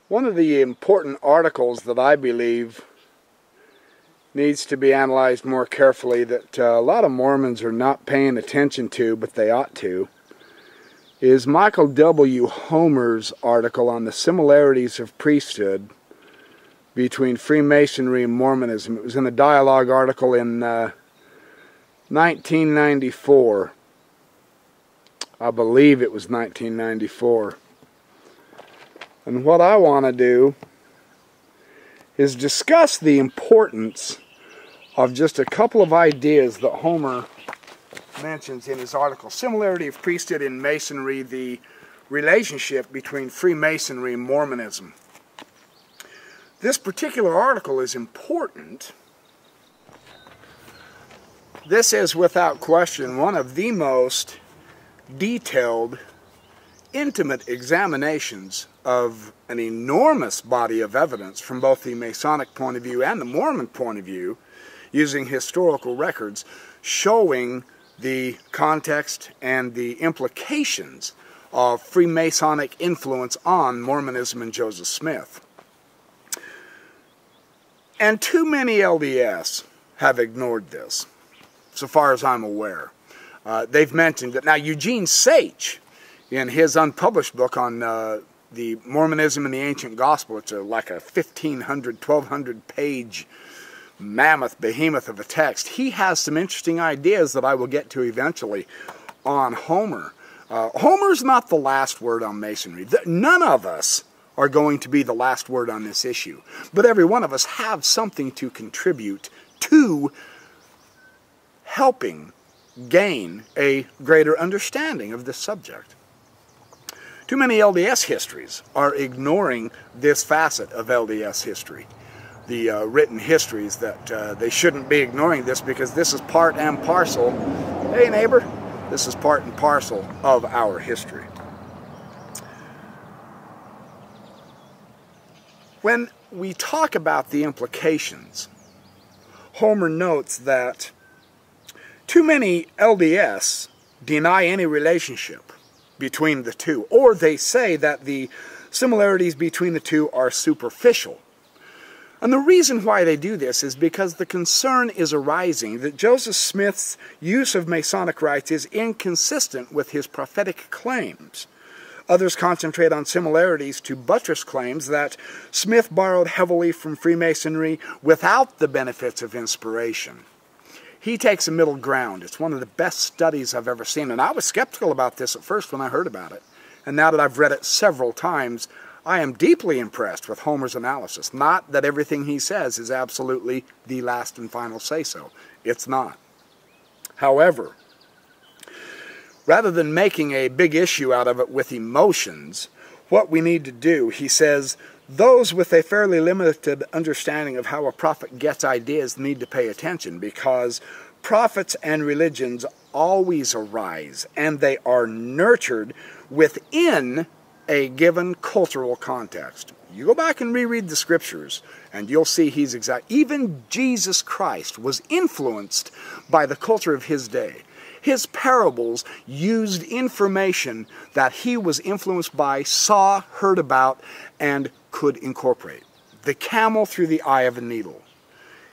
One of the important articles that I believe needs to be analyzed more carefully, that a lot of Mormons are not paying attention to, but they ought to, is Michael W. Homer's article on the similarities of priesthood between Freemasonry and Mormonism. It was in a dialogue article in 1994. I believe it was 1994. And what I want to do is discuss the importance of just a couple of ideas that Homer mentions in his article. Similarity of priesthood in Masonry, the relationship between Freemasonry and Mormonism. This particular article is important. This is, without question, one of the most detailed, intimate examinations of an enormous body of evidence from both the Masonic point of view and the Mormon point of view, using historical records showing the context and the implications of Freemasonic influence on Mormonism and Joseph Smith. And too many LDS have ignored this, so far as I'm aware. They've mentioned that. Now, Eugene Sage, in his unpublished book on the Mormonism and the Ancient Gospel, it's like a 1,500, 1,200 page mammoth behemoth of a text. He has some interesting ideas that I will get to eventually on Homer. Homer's not the last word on Masonry. None of us are going to be the last word on this issue, but every one of us have something to contribute to helping gain a greater understanding of this subject. Too many LDS histories are ignoring this facet of LDS history, the written histories, that they shouldn't be ignoring this because this is part and parcel, hey neighbor, this is part and parcel of our history. When we talk about the implications, Homer notes that too many LDS deny any relationship between the two, or they say that the similarities between the two are superficial. And the reason why they do this is because the concern is arising that Joseph Smith's use of Masonic rites is inconsistent with his prophetic claims. Others concentrate on similarities to buttress claims that Smith borrowed heavily from Freemasonry without the benefits of inspiration. He takes a middle ground. It's one of the best studies I've ever seen, and I was skeptical about this at first when I heard about it. And now that I've read it several times, I am deeply impressed with Homer's analysis. Not that everything he says is absolutely the last and final say-so. It's not. However, rather than making a big issue out of it with emotions, what we need to do, he says, those with a fairly limited understanding of how a prophet gets ideas need to pay attention, because prophets and religions always arise, and they are nurtured within a given cultural context. You go back and reread the scriptures, and you'll see he's exact. Even Jesus Christ was influenced by the culture of his day. His parables used information that he was influenced by, saw, heard about, and could incorporate. The camel through the eye of a needle.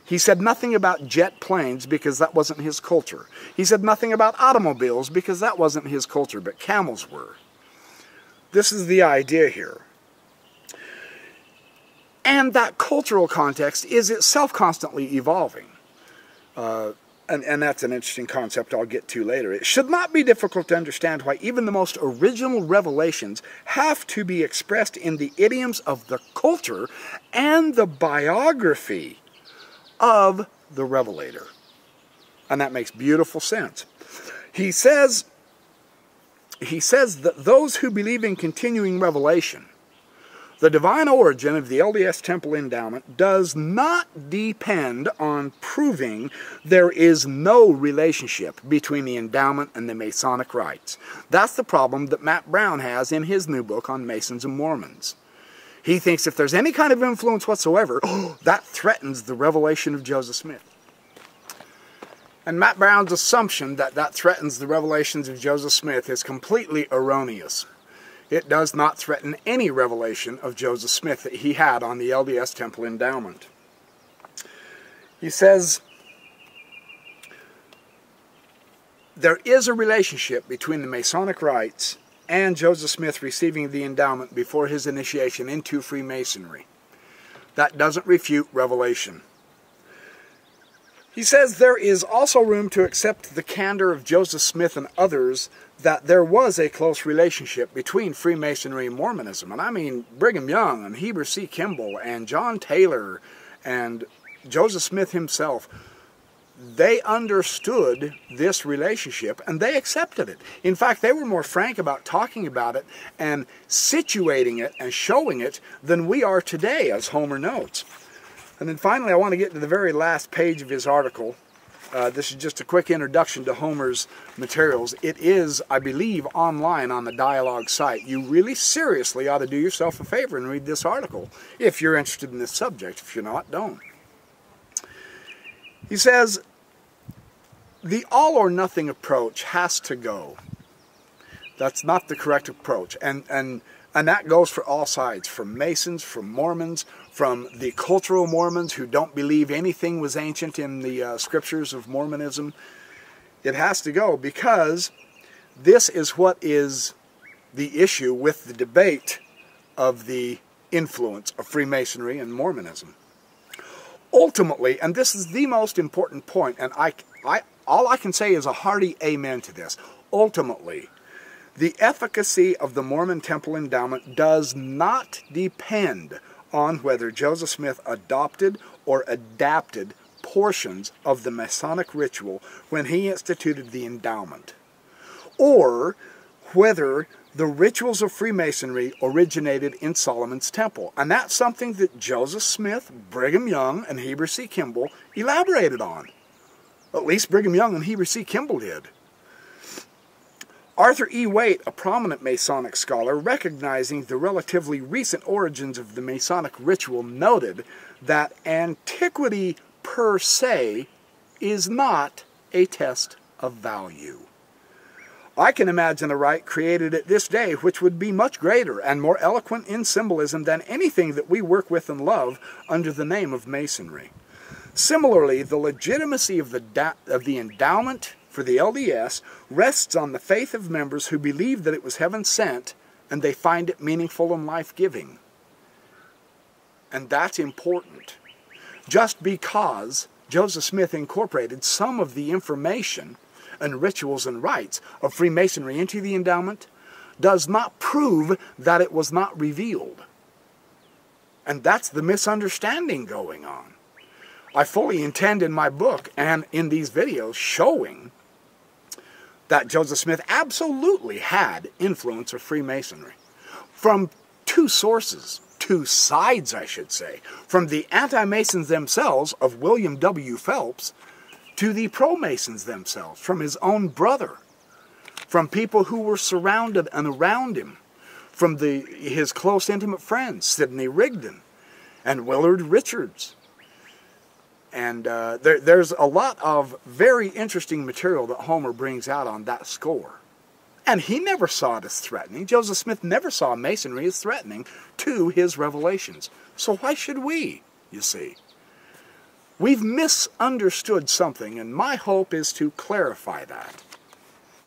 He said nothing about jet planes because that wasn't his culture. He said nothing about automobiles because that wasn't his culture, but camels were. This is the idea here. And that cultural context is itself constantly evolving. And that's an interesting concept I'll get to later. It should not be difficult to understand why even the most original revelations have to be expressed in the idioms of the culture and the biography of the revelator. And that makes beautiful sense. He says that those who believe in continuing revelation, the divine origin of the LDS temple endowment, does not depend on proving there is no relationship between the endowment and the Masonic rites. That's the problem that Matt Brown has in his new book on Masons and Mormons. He thinks if there's any kind of influence whatsoever, that threatens the revelation of Joseph Smith. And Matt Brown's assumption that that threatens the revelations of Joseph Smith is completely erroneous. It does not threaten any revelation of Joseph Smith that he had on the LDS Temple endowment. He says, there is a relationship between the Masonic rites and Joseph Smith receiving the endowment before his initiation into Freemasonry. That doesn't refute revelation. He says there is also room to accept the candor of Joseph Smith and others that there was a close relationship between Freemasonry and Mormonism. And I mean Brigham Young and Heber C. Kimball and John Taylor and Joseph Smith himself. They understood this relationship and they accepted it. In fact, they were more frank about talking about it and situating it and showing it than we are today, as Homer notes. And then finally, I want to get to the very last page of his article. This is just a quick introduction to Homer's materials. It is, I believe, online on the Dialogue site. You really seriously ought to do yourself a favor and read this article if you're interested in this subject. If you're not, don't. He says, the all-or-nothing approach has to go. That's not the correct approach. And that goes for all sides, from Masons, from Mormons, from the cultural Mormons who don't believe anything was ancient in the scriptures of Mormonism. It has to go because this is what is the issue with the debate of the influence of Freemasonry and Mormonism. Ultimately, and this is the most important point, and all I can say is a hearty amen to this, ultimately, the efficacy of the Mormon Temple endowment does not depend on whether Joseph Smith adopted or adapted portions of the Masonic ritual when he instituted the endowment, or whether the rituals of Freemasonry originated in Solomon's Temple. And that's something that Joseph Smith, Brigham Young, and Heber C. Kimball elaborated on. At least Brigham Young and Heber C. Kimball did. Arthur E. Waite, a prominent Masonic scholar, recognizing the relatively recent origins of the Masonic ritual, noted that antiquity per se is not a test of value. I can imagine a rite created at this day which would be much greater and more eloquent in symbolism than anything that we work with and love under the name of Masonry. Similarly, the legitimacy of the endowment for the LDS rests on the faith of members who believe that it was heaven sent and they find it meaningful and life-giving. And that's important. Just because Joseph Smith incorporated some of the information and rituals and rites of Freemasonry into the endowment does not prove that it was not revealed. And that's the misunderstanding going on. I fully intend in my book and in these videos showing that Joseph Smith absolutely had influence of Freemasonry from two sources, two sides I should say, from the anti-Masons themselves of William W. Phelps to the pro-Masons themselves, from his own brother, from people who were surrounded and around him, from his close intimate friends, Sidney Rigdon and Willard Richards. And there's a lot of very interesting material that Homer brings out on that score. And he never saw it as threatening. Joseph Smith never saw Masonry as threatening to his revelations. So why should we, you see? We've misunderstood something, and my hope is to clarify that.